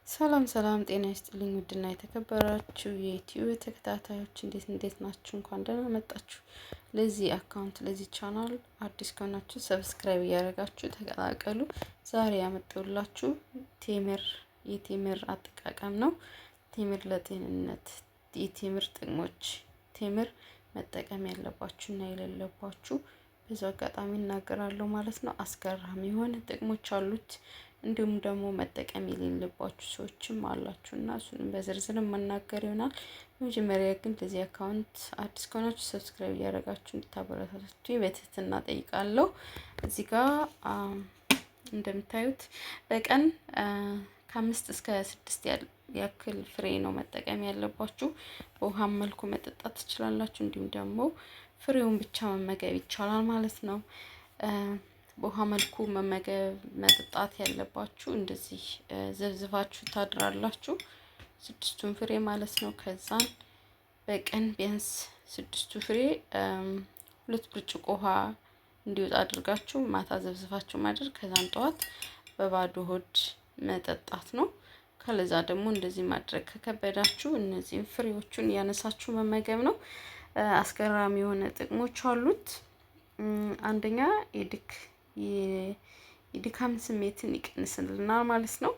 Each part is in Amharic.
ሰላም ሰላም ጤና ይስጥልኝ ውድና የተከበራችሁ የዩቲዩብ ተከታታዮች እንዴት ናችሁ? እንኳን ደህና መጣችሁ። ለዚህ አካውንት ለዚህ ቻናል አዲስ ከሆናችሁ ሰብስክራይብ እያደረጋችሁ ተቀላቀሉ። ዛሬ ያመጣሁላችሁ የቴምር አጠቃቀም ነው። ቴምር ለጤንነት የቴምር ጥቅሞች፣ ቴምር መጠቀም ያለባችሁ እና የሌለባችሁ ብዙ አጋጣሚ እናገራለሁ ማለት ነው። አስገራሚ የሆነ ጥቅሞች አሉት። እንዲሁም ደግሞ መጠቀም የሌለባችሁ ሰዎችም አላችሁና እሱንም በዝርዝር መናገር ይሆናል። መጀመሪያ ግን ለዚህ አካውንት አዲስ ከሆናችሁ ሰብስክራይብ እያደረጋችሁ እንድታበረታቱ በትህትና ጠይቃለሁ። እዚህ ጋር እንደምታዩት በቀን ከ5 እስከ 6 ያክል ፍሬ ነው መጠቀም ያለባችሁ። በውሃም መልኩ መጠጣት ትችላላችሁ። እንዲሁም ደግሞ ፍሬውን ብቻ መመገብ ይቻላል ማለት ነው። በውሃ መልኩ መጠጣት ያለባችሁ እንደዚህ ዘብዝፋችሁ ታድራላችሁ፣ 6ቱን ፍሬ ማለት ነው። ከዛን በቀን ቢያንስ 6ቱ ፍሬ 2 ብርጭቆ ውሃ እንዲወጣ አድርጋችሁ ማታ ዘብዝፋችሁ ማድረግ፣ ከዛን ጠዋት በባዶ ሆድ መጠጣት ነው። ከለዛ ደግሞ እንደዚህ ማድረግ ከከበዳችሁ እነዚህን ፍሬዎቹን ያነሳችሁ መመገብ ነው። አስገራሚ የሆነ ጥቅሞች አሉት። አንደኛ የድካም ስሜትን ይቀንስልናል ማለት ነው።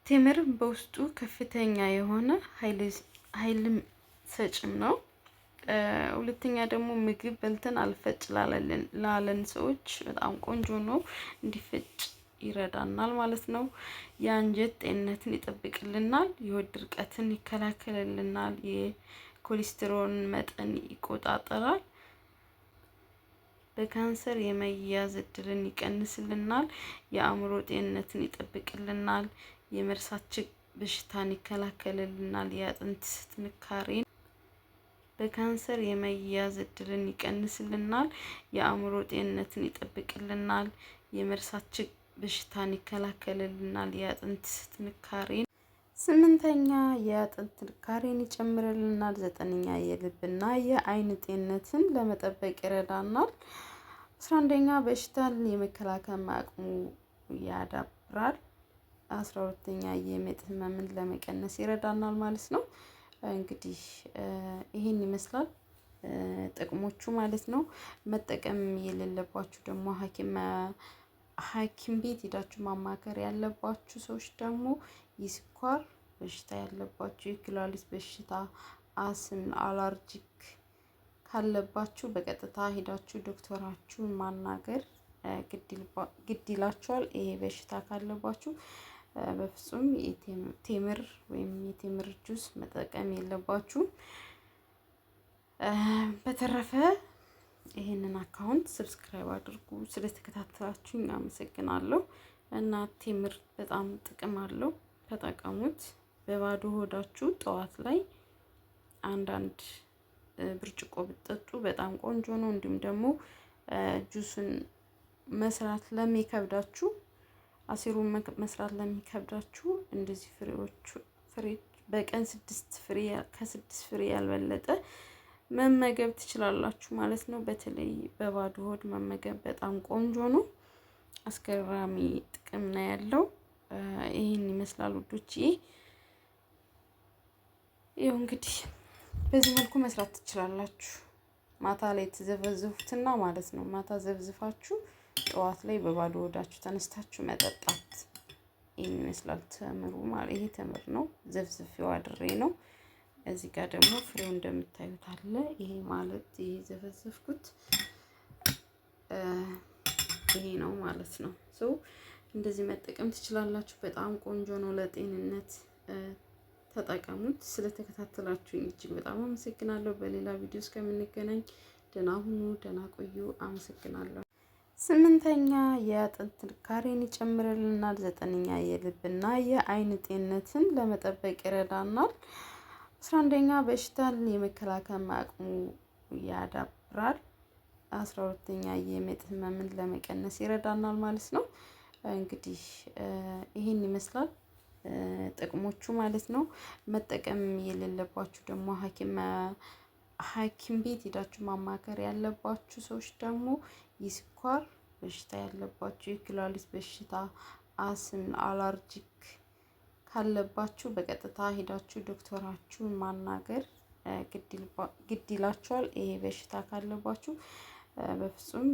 ቴምር በውስጡ ከፍተኛ የሆነ ኃይል ሰጭም ነው። ሁለተኛ ደግሞ ምግብ በልተን አልፈጭ ላለን ሰዎች በጣም ቆንጆ ነው፣ እንዲፈጭ ይረዳናል ማለት ነው። የአንጀት ጤንነትን ይጠብቅልናል፣ የሆድ ድርቀትን ይከላከልልናል፣ የኮሌስትሮል መጠን ይቆጣጠራል፣ በካንሰር የመያዝ እድልን ይቀንስልናል፣ የአእምሮ ጤንነትን ይጠብቅልናል፣ የመርሳት በሽታን ይከላከልልናል፣ የአጥንት ጥንካሬን በካንሰር የመያዝ እድልን ይቀንስልናል፣ የአእምሮ ጤንነትን ይጠብቅልናል፣ የመርሳት በሽታን ይከላከልልናል፣ የአጥንት ጥንካሬን 8ኛ የአጥንት ጥንካሬን ይጨምርልናል፣ 9ኛ የልብና የአይን ጤንነትን ለመጠበቅ ይረዳናል፣ 11ኛ በሽታን የመከላከል አቅሙ ያዳብራል፣ 12ኛ የምጥ ህመምን ለመቀነስ ይረዳናል ማለት ነው። እንግዲህ ይሄን ይመስላል ጥቅሞቹ ማለት ነው። መጠቀም የሌለባችሁ ደግሞ ሐኪም ቤት ሄዳችሁ ማማከር ያለባችሁ ሰዎች ደግሞ የስኳር በሽታ ያለባችሁ፣ የኩላሊት በሽታ፣ አስም፣ አላርጂክ ካለባችሁ በቀጥታ ሄዳችሁ ዶክተራችሁን ማናገር ግድ ይላችኋል። ይሄ በሽታ ካለባችሁ በፍጹም ቴምር ወይም የቴምር ጁስ መጠቀም የለባችሁም። በተረፈ ይሄንን አካውንት ሰብስክራይብ አድርጉ። ስለተከታተላችሁኝ አመሰግናለሁ። እና ቴምር በጣም ጥቅም አለው፣ ተጠቀሙት። በባዶ ሆዳችሁ ጠዋት ላይ አንዳንድ ብርጭቆ ብትጠጡ በጣም ቆንጆ ነው። እንዲሁም ደግሞ ጁስን መስራት ለሚከብዳችሁ፣ አሲሩን መስራት ለሚከብዳችሁ እንደዚህ ፍሬ በቀን 6 ፍሬ ከ6 ፍሬ ያልበለጠ መመገብ ትችላላችሁ ማለት ነው። በተለይ በባዶ ሆድ መመገብ በጣም ቆንጆ ነው። አስገራሚ ጥቅም ነው ያለው። ይሄን ይመስላል ውዶቼ። ይኸው እንግዲህ በዚህ መልኩ መስራት ትችላላችሁ። ማታ ላይ ተዘፈዝፉትና ማለት ነው። ማታ ዘብዝፋችሁ ጠዋት ላይ በባዶ ሆዳችሁ ተነስታችሁ መጠጣት። ይሄን ይመስላል ተምሩ ማለት ይሄ ተምር ነው። ዘፍዝፌው አድሬ ነው። እዚህ ጋር ደግሞ ፍሬው እንደምታዩት አለ። ይሄ ማለት ይሄ ዘፈዘፍኩት ይሄ ነው ማለት ነው። እንደዚህ መጠቀም ትችላላችሁ። በጣም ቆንጆ ነው ለጤንነት፣ ተጠቀሙት። ስለተከታተላችሁኝ እጅግ በጣም አመሰግናለሁ። በሌላ ቪዲዮ እስከምንገናኝ ደህና ሁኑ፣ ደህና ቆዩ። አመሰግናለሁ። 8ኛ የአጥንት ጥንካሬን ይጨምርልናል፣ 9ኛ የልብና የአይን ጤንነትን ለመጠበቅ ይረዳናል፣ 11ኛ በሽታን የመከላከል አቅሙ ያዳብራል፣ 12ኛ የምጥ ህመምን ለመቀነስ ይረዳናል ማለት ነው። እንግዲህ ይሄን ይመስላል ጥቅሞቹ ማለት ነው። መጠቀም የሌለባችሁ ደግሞ ሐኪም ቤት ሄዳችሁ ማማከር ያለባችሁ ሰዎች ደግሞ የስኳር በሽታ ያለባችሁ፣ የኩላሊት በሽታ፣ አስም፣ አላርጂክ ካለባችሁ በቀጥታ ሄዳችሁ ዶክተራችሁን ማናገር ግድ ይላችኋል። ይሄ በሽታ ካለባችሁ በፍጹም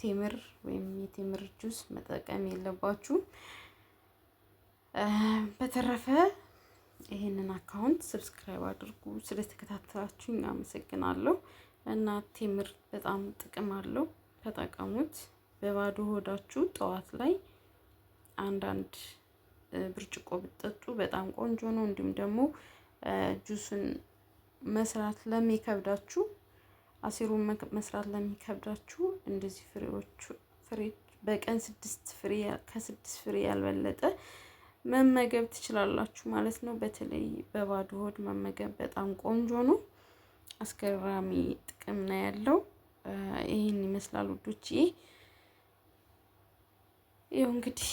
ቴምር ወይም የቴምር ጁስ መጠቀም የለባችሁ። በተረፈ ይሄንን አካውንት ሰብስክራይብ አድርጉ። ስለተከታተላችሁኝ አመሰግናለሁ። እና ቴምር በጣም ጥቅም አለው፣ ተጠቀሙት። በባዶ ሆዳችሁ ጠዋት ላይ አንዳንድ ብርጭቆ ብትጠጡ በጣም ቆንጆ ነው። እንዲሁም ደግሞ ጁስን መስራት ለሚከብዳችሁ፣ አሲሩን መስራት ለሚከብዳችሁ እንደዚህ ፍሬ በቀን 6 ፍሬ ከ6 ፍሬ ያልበለጠ መመገብ ትችላላችሁ ማለት ነው። በተለይ በባዶ ሆድ መመገብ በጣም ቆንጆ ነው። አስገራሚ ጥቅም ነው ያለው። ይሄን ይመስላል ውዶቼ። ይኸው እንግዲህ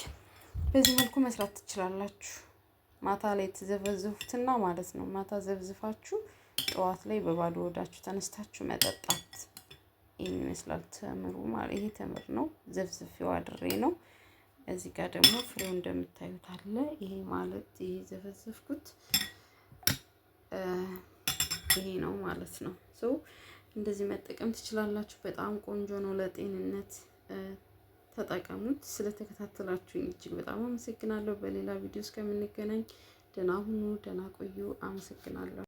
በዚህ መልኩ መስራት ትችላላችሁ። ማታ ላይ ተዘፈዘፉትና ማለት ነው። ማታ ዘፍዝፋችሁ ጠዋት ላይ በባዶ ሆዳችሁ ተነስታችሁ መጠጣት። ይሄን ይመስላል ተምሩ ማለት። ይሄ ተምር ነው፣ ዘፍዝፌው አድሬ ነው። እዚህ ጋር ደግሞ ፍሬው እንደምታዩት አለ። ይሄ ማለት ይሄ ዘፈዘፍኩት ይሄ ነው ማለት ነው። እንደዚህ መጠቀም ትችላላችሁ። በጣም ቆንጆ ነው ለጤንነት፣ ተጠቀሙት። ስለተከታተላችሁኝ እጅግ በጣም አመሰግናለሁ። በሌላ ቪዲዮ እስከምንገናኝ ደህና ሁኑ፣ ደህና ቆዩ። አመሰግናለሁ።